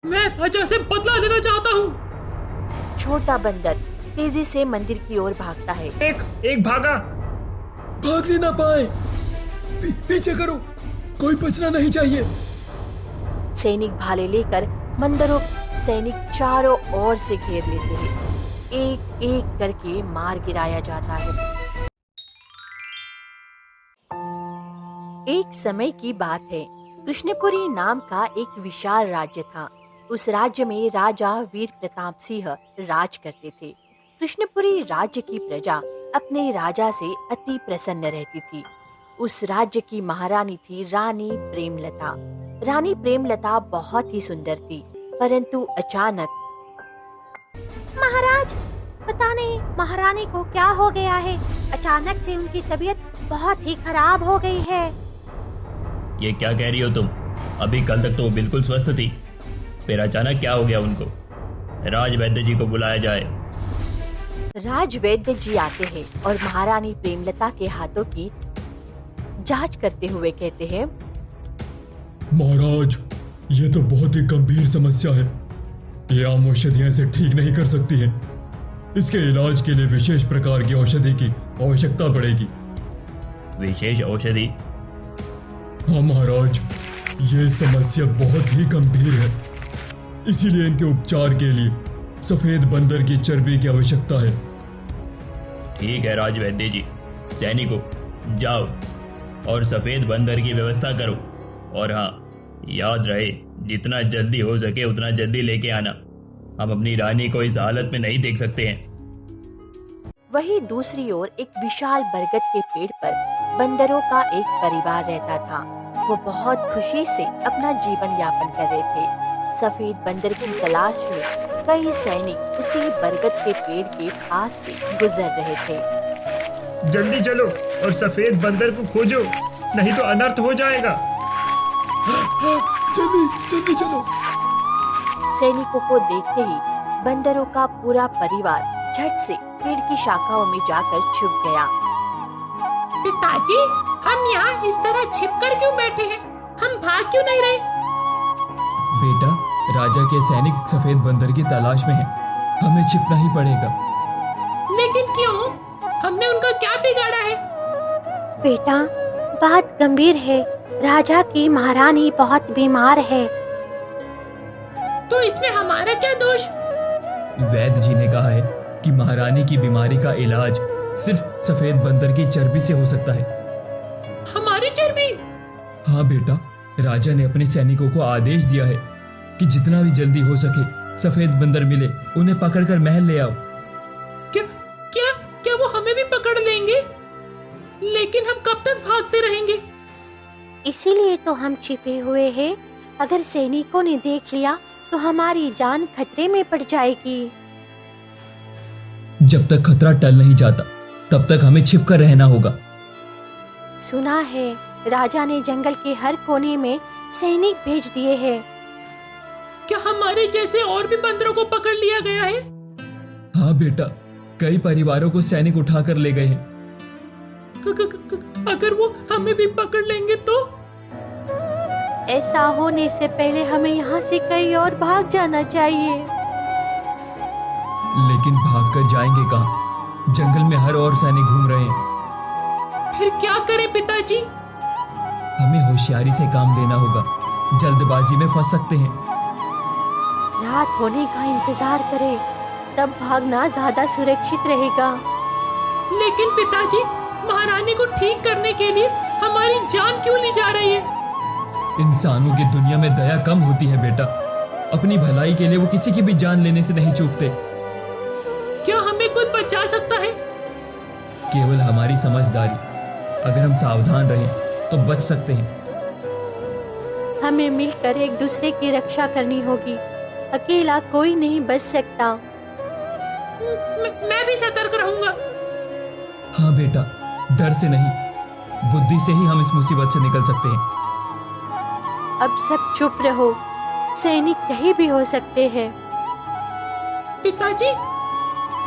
मैं राजा से बदला लेना चाहता हूँ। छोटा बंदर तेजी से मंदिर की ओर भागता है। एक भागा। भागने ना पाए। पीछे करो, कोई बचना नहीं चाहिए। सैनिक भाले लेकर मंदरों सैनिक चारों ओर से घेर लेते हैं। एक एक करके मार गिराया जाता है। एक समय की बात है। कृष्णपुरी नाम का एक विशाल राज्य था। उस राज्य में राजा वीर प्रताप सिंह राज करते थे। कृष्णपुरी राज्य की प्रजा अपने राजा से अति प्रसन्न रहती थी। उस राज्य की महारानी थी रानी प्रेमलता। रानी प्रेमलता बहुत ही सुंदर थी, परंतु अचानक महाराज, पता नहीं महारानी को क्या हो गया है। अचानक से उनकी तबीयत बहुत ही खराब हो गई है। ये क्या कह रही हो तुम? अभी कल तक तो वो बिल्कुल स्वस्थ थी, फिर अचानक क्या हो गया उनको? राज वैद्य जी को बुलाया जाए। राज वैद्य जी आते हैं और महारानी प्रेमलता के हाथों की जांच करते हुए कहते हैं, महाराज, ये तो बहुत ही गंभीर समस्या है। ये आम औषधियां इसे ठीक नहीं कर सकती हैं। इसके इलाज के लिए विशेष प्रकार की औषधि की आवश्यकता पड़ेगी। विशेष औषधि? हाँ महाराज, ये समस्या बहुत ही गंभीर है। इसीलिए इनके उपचार के लिए सफेद बंदर की चर्बी की आवश्यकता है। ठीक है राज वैद्य जी, सैनिकों जाओ और सफेद बंदर की व्यवस्था करो। और हाँ, याद रहे जितना जल्दी हो सके उतना जल्दी लेके आना। हम अपनी रानी को इस हालत में नहीं देख सकते हैं। वहीं दूसरी ओर एक विशाल बरगद के पेड़ पर बंदरों का एक परिवार रहता था। वो बहुत खुशी से अपना जीवन यापन कर रहे थे। सफेद बंदर की तलाश में कई सैनिक उसी बरगद के पेड़ के पास से गुजर रहे थे। जल्दी चलो और सफेद बंदर को खोजो, नहीं तो अनर्थ हो जाएगा। जल्दी जल्दी चलो। सैनिकों को देखते ही बंदरों का पूरा परिवार झट से पेड़ की शाखाओं में जाकर छुप गया। पिताजी, हम यहाँ इस तरह छिपकर क्यों बैठे हैं? हम भाग क्यों नहीं रहे? बेटा, राजा के सैनिक सफेद बंदर की तलाश में हैं। हमें छिपना ही पड़ेगा। लेकिन क्यों? हमने उनका क्या बिगाड़ा है? बेटा, बात गंभीर है। राजा की महारानी बहुत बीमार है। तो इसमें हमारा क्या दोष? वैद्य जी ने कहा है कि महारानी की बीमारी का इलाज सिर्फ सफेद बंदर की चर्बी से हो सकता है। हमारी चर्बी? हाँ बेटा, राजा ने अपने सैनिकों को आदेश दिया है कि जितना भी जल्दी हो सके सफेद बंदर मिले उन्हें पकड़कर महल ले आओ। क्या क्या क्या वो हमें भी पकड़ लेंगे? लेकिन हम कब तक भागते रहेंगे? इसीलिए तो हम छिपे हुए हैं। अगर सैनिकों ने देख लिया तो हमारी जान खतरे में पड़ जाएगी। जब तक खतरा टल नहीं जाता तब तक हमें छिपकर रहना होगा। सुना है राजा ने जंगल के हर कोने में सैनिक भेज दिए हैं। क्या हमारे जैसे और भी बंदरों को पकड़ लिया गया है? हाँ बेटा, कई परिवारों को सैनिक उठाकर ले गए हैं। अगर वो हमें भी पकड़ लेंगे तो? ऐसा होने से पहले हमें यहाँ से कहीं और भाग जाना चाहिए। लेकिन भागकर जाएंगे कहाँ? जंगल में हर और सैनिक घूम रहे हैं। फिर क्या करें पिताजी? हमें होशियारी से काम लेना होगा। जल्दबाजी में फंस सकते हैं। रात होने का इंतजार करें, तब भागना ज्यादा सुरक्षित रहेगा। लेकिन पिताजी, महारानी को ठीक करने के लिए हमारी जान क्यों ली जा रही है? इंसानों की दुनिया में दया कम होती है बेटा। अपनी भलाई के लिए वो किसी की भी जान लेने से नहीं चूकते। क्या हमें कोई बचा सकता है? केवल हमारी समझदारी। अगर हम सावधान रहें तो बच सकते हैं। हमें मिलकर एक दूसरे की रक्षा करनी होगी। अकेला कोई नहीं बच सकता। मैं भी सतर्क रहूंगा। हाँ बेटा, डर से नहीं, बुद्धि से ही हम इस मुसीबत से निकल सकते हैं। अब सब चुप रहो। सैनिक कहीं भी हो सकते हैं। पिताजी,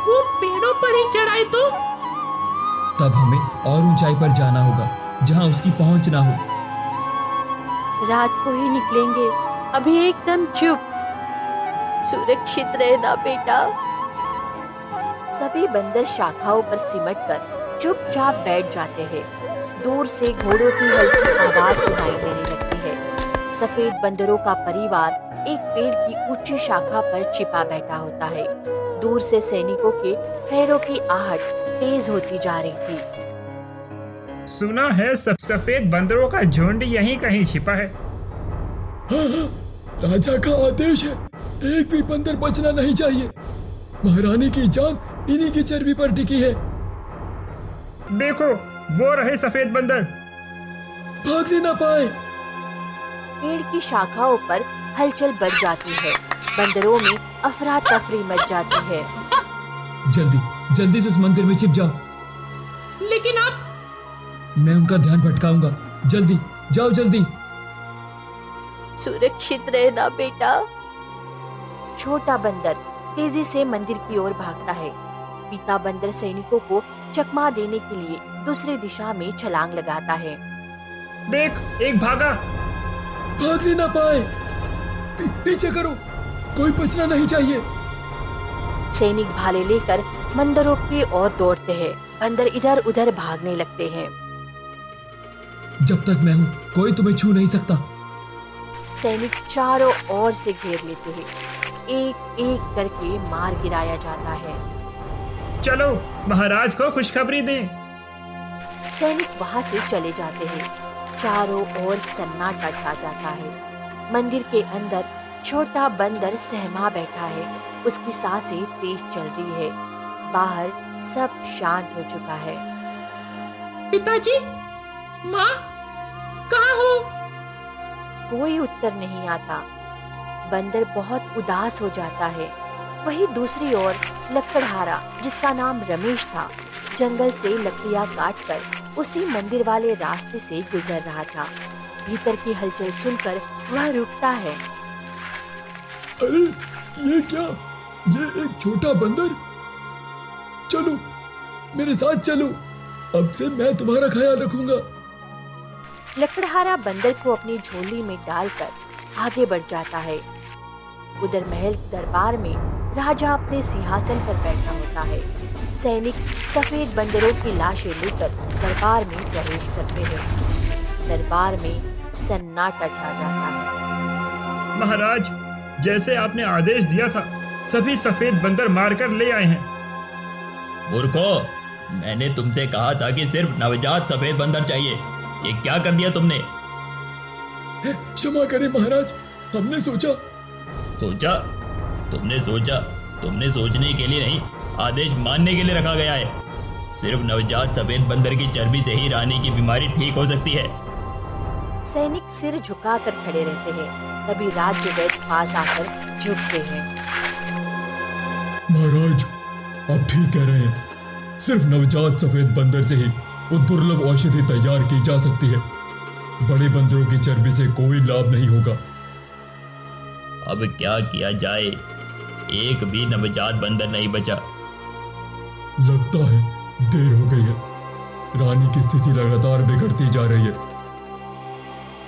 वो पेड़ों पर ही चढ़ाए तो? तब हमें और ऊंचाई पर जाना होगा जहां उसकी पहुंच ना हो। रात को ही निकलेंगे। अभी एकदम चुप। सुरक्षित रहना बेटा। सभी बंदर शाखाओं पर सिमटकर चुपचाप बैठ जाते हैं। दूर से घोड़ों की हल्की आवाज सुनाई देने लगती है। सफेद बंदरों का परिवार एक पेड़ की ऊंची शाखा पर छिपा बैठा होता है। दूर से सैनिकों के पैरों की आहट तेज होती जा रही थी। सुना है सफेद बंदरों का झुंड यहीं कहीं छिपा है। हाँ, राजा का आदेश है, एक भी बंदर बचना नहीं चाहिए। महारानी की जान इन्हीं की चर्बी पर टिकी है। देखो, वो रहे सफेद बंदर। भागने ना पाए। पेड़ की शाखाओं पर हलचल बढ़ जाती है। बंदरों में अफरा तफरी मच जाती है। जल्दी जल्दी से उस मंदिर में छिप जाओ। लेकिन आप मैं उनका ध्यान भटकाऊंगा। जल्दी जाओ, जल्दी। सुरक्षित रहना बेटा। छोटा बंदर तेजी से मंदिर की ओर भागता है। पिता बंदर सैनिकों को चकमा देने के लिए दूसरी दिशा में छलांग लगाता है। देख, एक भागा। भागने ना पाए। पीछे करो, कोई बचना नहीं चाहिए। सैनिक भाले लेकर बंदरों की ओर दौड़ते हैं। बंदर इधर उधर भागने लगते हैं। जब तक मैं हूँ कोई तुम्हें छू नहीं सकता। सैनिक चारों ओर से घेर लेते हैं। एक एक करके मार गिराया जाता है। चलो, महाराज को खुशखबरी दें। सैनिक वहां से चले जाते हैं। चारों ओर सन्नाटा छा जाता है। मंदिर के अंदर छोटा बंदर सहमा बैठा है। उसकी सांसें तेज चल रही है। बाहर सब शांत हो चुका है। पिताजी, माँ, कहाँ हो? कोई उत्तर नहीं आता। बंदर बहुत उदास हो जाता है। वहीं दूसरी ओर लकड़हारा, जिसका नाम रमेश था, जंगल से लकड़ियां काटकर उसी मंदिर वाले रास्ते से गुजर रहा था। भीतर की हलचल सुनकर वह रुकता है। अरे ये क्या? ये एक छोटा बंदर। चलो मेरे साथ चलो, अब से मैं तुम्हारा ख्याल रखूंगा। लकड़हारा बंदर को अपनी झोली में डालकर आगे बढ़ जाता है। उधर महल दरबार में राजा अपने सिंहासन पर बैठा होता है। सैनिक सफेद बंदरों की लाशें लेकर दरबार में प्रवेश करते हैं। दरबार में सन्नाटा छा जाता है। महाराज, जैसे आपने आदेश दिया था, सभी सफेद बंदर मारकर ले आए हैं। मूर्खो, मैंने तुमसे कहा था कि सिर्फ नवजात सफेद बंदर चाहिए। ये क्या कर दिया तुमने? क्षमा करें महाराज, हमने सोचा। सोचा? तुमने सोचने के लिए नहीं, आदेश मानने के लिए रखा गया है। सिर्फ नवजात सफेद बंदर की चर्बी से ही रानी की बीमारी ठीक हो सकती है। सैनिक सिर झुकाकर खड़े रहते हैं। तभी राज्य वैद्य पास आकर झुकते हैं। महाराज, आप ठीक कह रहे हैं। सिर्फ नवजात सफेद बंदर से ही वो दुर्लभ औषधि तैयार की जा सकती है। बड़े बंदरों की चर्बी से कोई लाभ नहीं होगा। अब क्या किया जाए? एक भी नवजात बंदर नहीं बचा। लगता है देर हो गई है। रानी की स्थिति लगातार बिगड़ती जा रही है।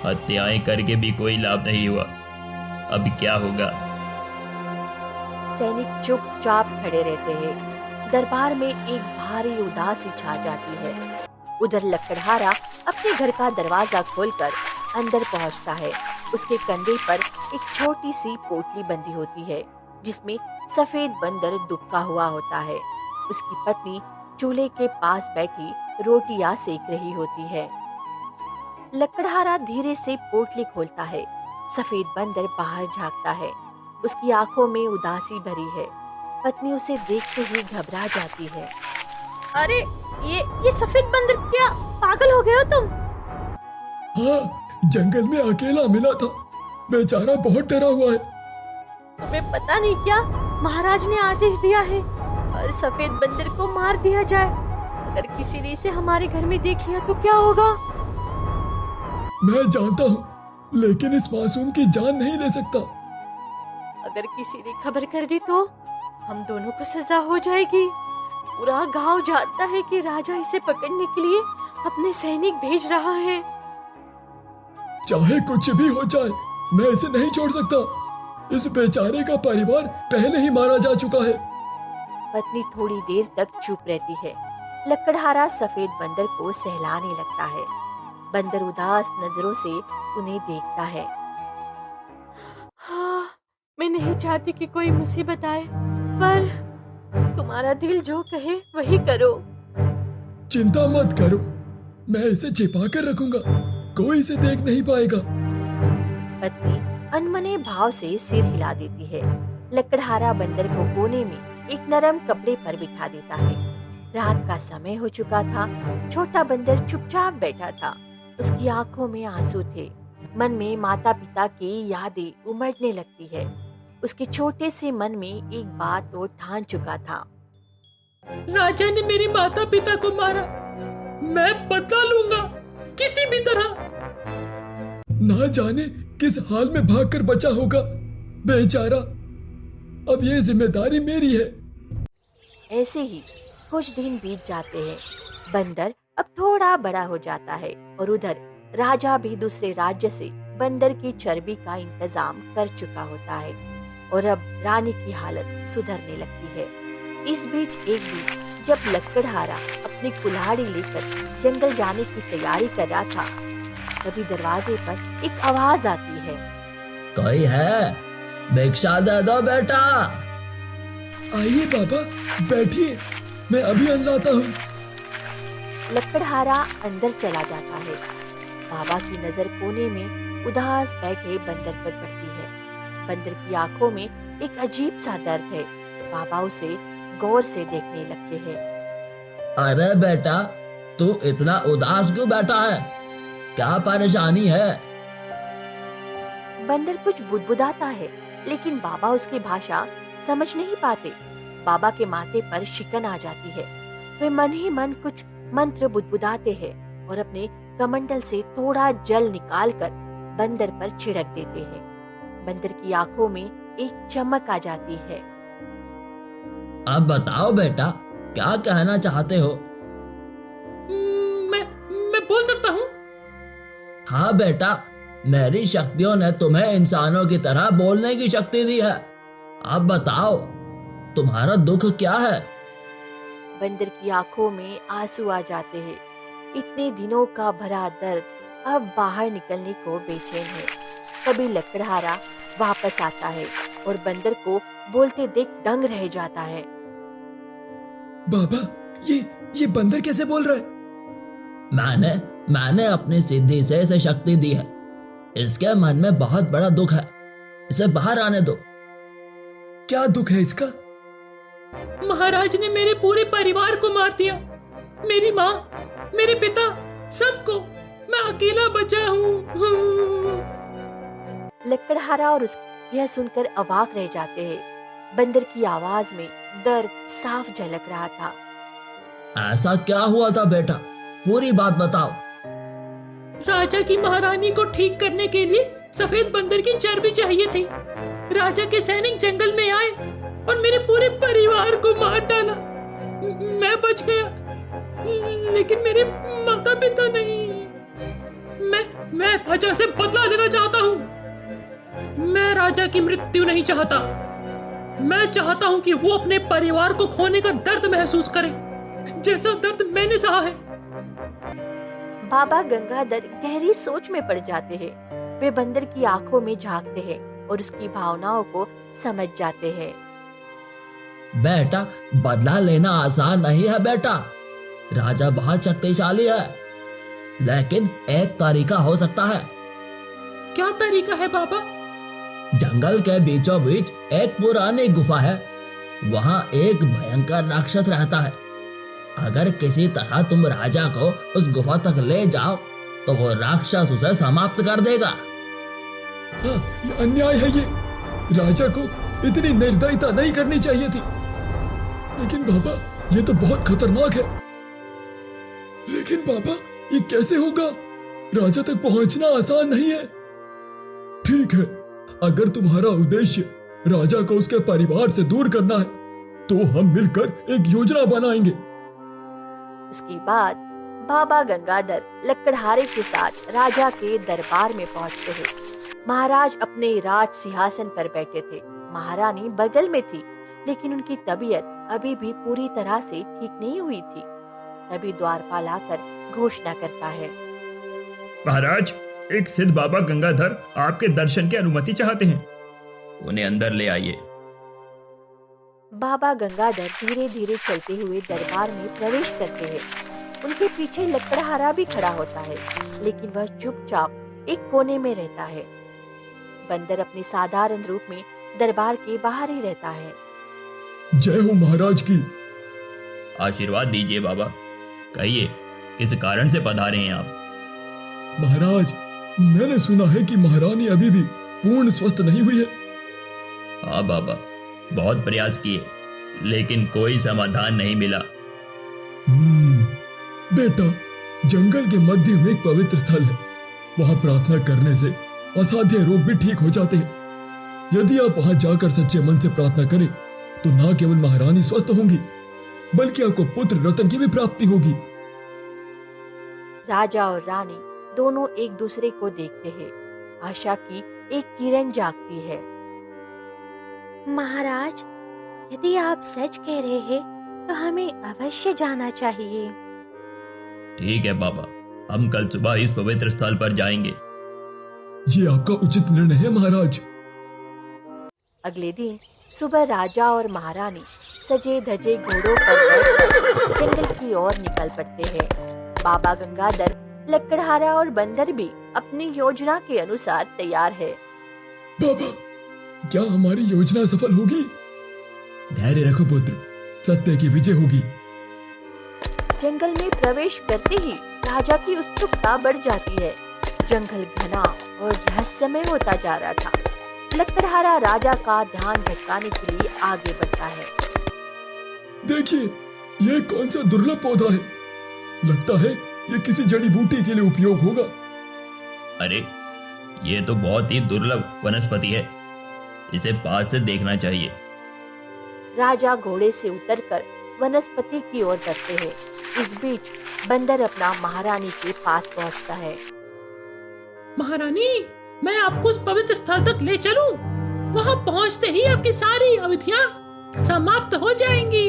हत्याएं करके भी कोई लाभ नहीं हुआ। अब क्या होगा? सैनिक चुपचाप खड़े रहते हैं। दरबार में एक भारी उदासी छा जाती है। उधर लकड़हारा अपने घर का दरवाजा खोलकर अंदर पहुंचता है। उसके कंधे पर एक छोटी सी पोटली बंधी होती है, जिसमें सफेद बंदर दुबका हुआ होता है। उसकी पत्नी चूल्हे के पास बैठी रोटियां सेक रही होती है। लकड़हारा धीरे से पोटली खोलता है। सफेद बंदर बाहर झांकता है। उसकी आंखों में उदासी भरी है। पत्नी उसे देखते ही घबरा जाती है। अरे ये सफेद बंदर, क्या पागल हो गए हो तुम? हाँ, जंगल में अकेला मिला था। बेचारा बहुत डरा हुआ है। तुम्हें पता नहीं क्या, महाराज ने आदेश दिया है और सफेद बंदर को मार दिया जाए। अगर किसी ने इसे हमारे घर में देख लिया तो क्या होगा? मैं जानता हूँ, लेकिन इस मासूम की जान नहीं ले सकता। अगर किसी ने खबर कर दी तो हम दोनों को सजा हो जाएगी। पूरा गांव जानता है कि राजा इसे पकड़ने के लिए अपने सैनिक भेज रहा है। चाहे कुछ भी हो जाए, मैं इसे नहीं छोड़ सकता। इस बेचारे का परिवार पहले ही मारा जा चुका है। पत्नी थोड़ी देर तक चुप रहती है। लकड़हारा सफेद बंदर को सहलाने लगता है। बंदर उदास नजरों से उन्हें देखता है। हाँ, मैं नहीं चाहती कि कोई मुसीबत आए, पर तुम्हारा दिल जो कहे वही करो। चिंता मत करो, मैं इसे छिपा कर रखूंगा, कोई इसे देख नहीं पाएगा। पत्नी अनमने भाव से सिर हिला देती है। लकड़हारा बंदर को कोने में एक नरम कपड़े पर बिठा देता है। रात का समय हो चुका था। छोटा बंदर चुपचाप बैठा था। उसकी आंखों में आंसू थे। मन में माता पिता की यादें उमड़ने लगती है। उसके छोटे से मन में एक बात तो ठान चुका था। राजा ने मेरे माता पिता को मारा, मैं बदला लूंगा किसी भी तरह। ना जाने किस हाल में भागकर बचा होगा बेचारा। अब ये जिम्मेदारी मेरी है। ऐसे ही कुछ दिन बीत जाते हैं। बंदर अब थोड़ा बड़ा हो जाता है और उधर राजा भी दूसरे राज्य से बंदर की चर्बी का इंतजाम कर चुका होता है और अब रानी की हालत सुधरने लगती है। इस बीच एक दिन जब लकड़हारा अपनी कुल्हाड़ी लेकर जंगल जाने की तैयारी कर रहा था, तभी दरवाजे पर एक आवाज आती है। कोई है? भिक्षा दे दो बेटा। आइए बाबा, बैठिए, मैं अभी अन्न लाता हूँ। लकड़हारा अंदर चला जाता है। बाबा की नजर कोने में उदास बैठे बंदर पर पड़ती है। बंदर की आंखों में एक अजीब सा दर्द है। बाबा उसे गौर से देखने लगते हैं। अरे बेटा, तू इतना उदास क्यों बैठा है? क्या परेशानी है? बंदर कुछ बुदबुदाता है, लेकिन बाबा उसकी भाषा समझ नहीं पाते। बाबा के माथे पर शिकन आ जाती है। वे मन ही मन कुछ मंत्र बुदबुदाते हैं और अपने कमंडल से थोड़ा जल निकालकर बंदर पर छिड़क देते हैं। बंदर की आंखों में एक चमक आ जाती है। अब बताओ बेटा, क्या कहना चाहते हो? मैं बोल सकता हूँ? हाँ बेटा, मेरी शक्तियों ने तुम्हें इंसानों की तरह बोलने की शक्ति दी है। अब बताओ, तुम्हारा दुख क्या है? बंदर की आंखों में आंसू आ जाते हैं। इतने दिनों का भरा दर्द अब बाहर निकलने को बेचैन है। कभी लकड़हारा वापस आता है और बंदर को बोलते देख दंग रह जाता है। बाबा, ये बंदर कैसे बोल रहा है? मैंने अपनी सिद्धि से इसे शक्ति दी है। इसके मन में बहुत बड़ा दुख है, इसे बाहर आने दो। क्या दुख है इसका? महाराज ने मेरे पूरे परिवार को मार दिया। मेरी माँ, मेरे पिता, सबको। मैं अकेला बचा हूँ। लकड़हारा और यह सुनकर अवाक रह जाते हैं। बंदर की आवाज में दर्द साफ झलक रहा था। ऐसा क्या हुआ था बेटा? पूरी बात बताओ। राजा की महारानी को ठीक करने के लिए सफेद बंदर की चर्बी चाहिए थी। राजा के सैनिक जंगल में आए और मेरे पूरे परिवार को मार डाला। मैं बच गया, लेकिन मेरे माता पिता नहीं। मैं राजा से बदला लेना चाहता हूँ। मैं राजा की मृत्यु नहीं चाहता। मैं चाहता हूँ कि वो अपने परिवार को खोने का दर्द महसूस करे, जैसा दर्द मैंने सहा है। बाबा गंगाधर गहरी सोच में पड़ जाते हैं। वे बंदर की आंखों में झांकते हैं और उसकी भावनाओं को समझ जाते हैं। बेटा, बदला लेना आसान नहीं है बेटा। राजा बहुत शक्तिशाली है, लेकिन एक तरीका हो सकता है। क्या तरीका है बाबा? जंगल के बीचों बीच एक पुरानी गुफा है। वहाँ एक भयंकर राक्षस रहता है। अगर किसी तरह तुम राजा को उस गुफा तक ले जाओ तो वो राक्षस उसे समाप्त कर देगा। हाँ, ये अन्याय है। ये राजा को इतनी निर्दयता नहीं करनी चाहिए थी। लेकिन बाबा, ये तो बहुत खतरनाक है। लेकिन बाबा, ये कैसे होगा? राजा तक पहुंचना आसान नहीं है। ठीक है, अगर तुम्हारा उद्देश्य राजा को उसके परिवार से दूर करना है, तो हम मिलकर एक योजना बनाएंगे। उसके बाद बाबा गंगाधर लकड़हारे के साथ राजा के दरबार में पहुंचते हैं। महाराज अपने राज सिंहासन पर बैठे थे। महारानी बगल में थी, लेकिन उनकी तबीयत अभी भी पूरी तरह से ठीक नहीं हुई थी। तभी द्वारपाल आकर घोषणा करता है, महाराज, एक सिद्ध बाबा गंगाधर आपके दर्शन की अनुमति चाहते हैं। उन्हें अंदर ले आइए। बाबा गंगाधर धीरे धीरे चलते हुए दरबार में प्रवेश करते हैं। उनके पीछे लकड़हारा भी खड़ा होता है, लेकिन वह चुपचाप एक कोने में रहता है। बंदर अपने साधारण रूप में दरबार के बाहर ही रहता है। जय हो महाराज की। आशीर्वाद दीजिए बाबा। कहिए, किस कारण से पधारे हैं आप? महाराज, मैंने सुना है कि महारानी अभी भी पूर्ण स्वस्थ नहीं हुई है। हाँ बाबा, बहुत प्रयास किए, लेकिन कोई समाधान नहीं मिला। बेटा, जंगल के मध्य में एक पवित्र स्थल है। वहां प्रार्थना करने से असाध्य रोग भी ठीक हो जाते हैं। यदि आप वहां जाकर सच्चे मन से प्रार्थना करें, तो न केवल महारानी स्वस्थ होंगी, बल्कि आपको पुत्र रतन की भी प्राप्ति होगी। राजा और रानी दोनों एक दूसरे को देखते हैं। आशा की एक किरण जागती है। महाराज, यदि आप सच कह रहे हैं तो हमें अवश्य जाना चाहिए। ठीक है बाबा, हम कल सुबह इस पवित्र स्थल पर जाएंगे। ये आपका उचित निर्णय है महाराज। अगले दिन सुबह राजा और महारानी सजे धजे घोड़ों पर बैठकर जंगल की ओर निकल पड़ते हैं। बाबा गंगाधर, लकड़हारा और बंदर भी अपनी योजना के अनुसार तैयार है। बाबा, क्या हमारी योजना सफल होगी? धैर्य रखो पुत्र, सत्य की विजय होगी। जंगल में प्रवेश करते ही राजा की उत्सुकता बढ़ जाती है। जंगल घना और रहस्यमय होता जा रहा था। लकड़हारा राजा का ध्यान भटकाने के लिए आगे बढ़ता है। देखिए, ये कौन सा दुर्लभ पौधा है? लगता है ये किसी जड़ी बूटी के लिए उपयोग होगा। अरे, ये तो बहुत ही दुर्लभ वनस्पति है। इसे पास से देखना चाहिए। राजा घोड़े से उतरकर वनस्पति की ओर बढ़ते हैं। इस बीच बंदर अपना महारानी के पास पहुंचता है। महारानी, मैं आपको उस पवित्र स्थल तक ले चलूं? वहां पहुंचते ही आपकी सारी अवधियां समाप्त हो जाएंगी।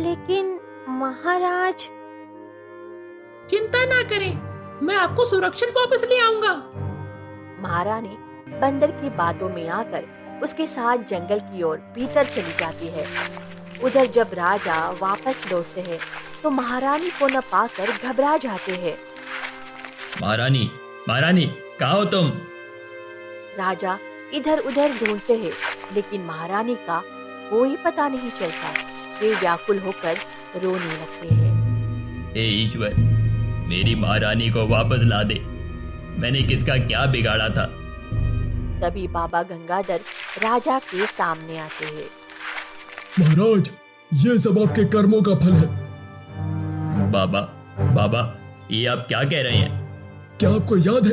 लेकिन महाराज, चिंता ना करें, मैं आपको सुरक्षित वापस ले आऊंगा। महारानी बंदर की बातों में आकर उसके साथ जंगल की ओर भीतर चली जाती है। उधर जब राजा वापस लौटते हैं, तो महारानी को न पाकर घबरा जाते हैं। महारानी, महारानी, कहाँ हो तुम? राजा इधर उधर ढूंढते हैं, लेकिन महारानी का कोई पता नहीं चलता। वे व्याकुल होकर रोने लगते हैं। हे ईश्वर, मेरी महारानी को वापस ला दे। मैंने किसका क्या बिगाड़ा था? तभी बाबा गंगाधर राजा के सामने आते हैं। महाराज, ये सब आपके कर्मों का फल है। बाबा, बाबा, ये आप क्या कह रहे हैं? क्या आपको याद है,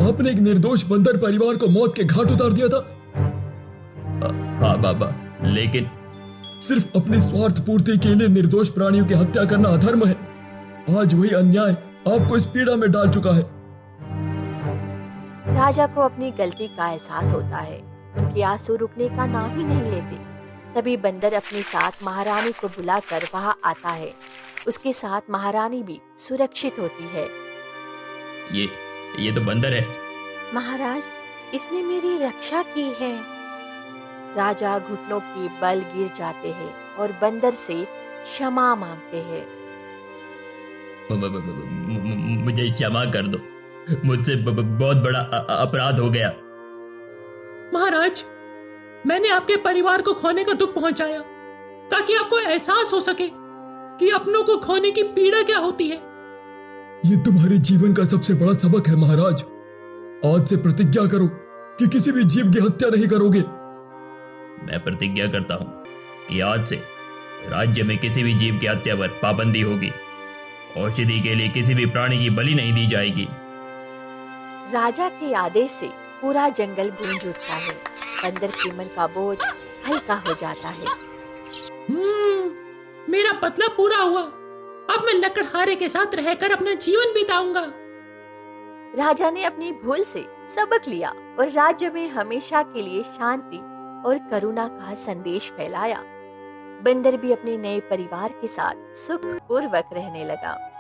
आपने एक निर्दोष बंदर परिवार को मौत के घाट उतार दिया था? हाँ बाबा, लेकिन सिर्फ अपनी स्वार्थ पूर्ति के लिए निर्दोष प्राणियों की हत्या करना अधर्म है। आज वही अन्याय आपको इस पीड़ा में डाल चुका है। राजा को अपनी गलती का एहसास होता है। उनके आंसू रुकने का नाम ही नहीं लेते। तभी बंदर अपने साथ महारानी को बुलाकर वहां आता है। उसके साथ महारानी भी सुरक्षित होती है। ये तो बंदर है। महाराज, इसने मेरी रक्षा की है। राजा घुटनों के बल गिर जाते हैं और बंदर से क्षमा मांगते हैं। मुझे क्षमा कर दो, मुझसे बहुत बड़ा अपराध हो गया। महाराज, मैंने आपके परिवार को खोने का दुख पहुंचाया, ताकि आपको एहसास हो सके कि अपनों को खोने की पीड़ा क्या होती है। ये तुम्हारे जीवन का सबसे बड़ा सबक है महाराज। आज से प्रतिज्ञा करो कि किसी भी जीव की हत्या नहीं करोगे। मैं प्रतिज्ञा करता हूँ कि आज से राज्य में किसी भी जीव की हत्या पर पाबंदी होगी। औषधि के लिए किसी भी प्राणी की बलि नहीं दी जाएगी। राजा के आदेश से पूरा जंगल गूंज उठता है। बंदर के मन का बोझ हल्का हो जाता है। मेरा बदला पूरा हुआ। अब मैं लकड़हारे के साथ रहकर अपना जीवन बिताऊंगा। राजा ने अपनी भूल से सबक लिया और राज्य में हमेशा के लिए शांति और करुणा का संदेश फैलाया। बंदर भी अपने नए परिवार के साथ सुखपूर्वक रहने लगा।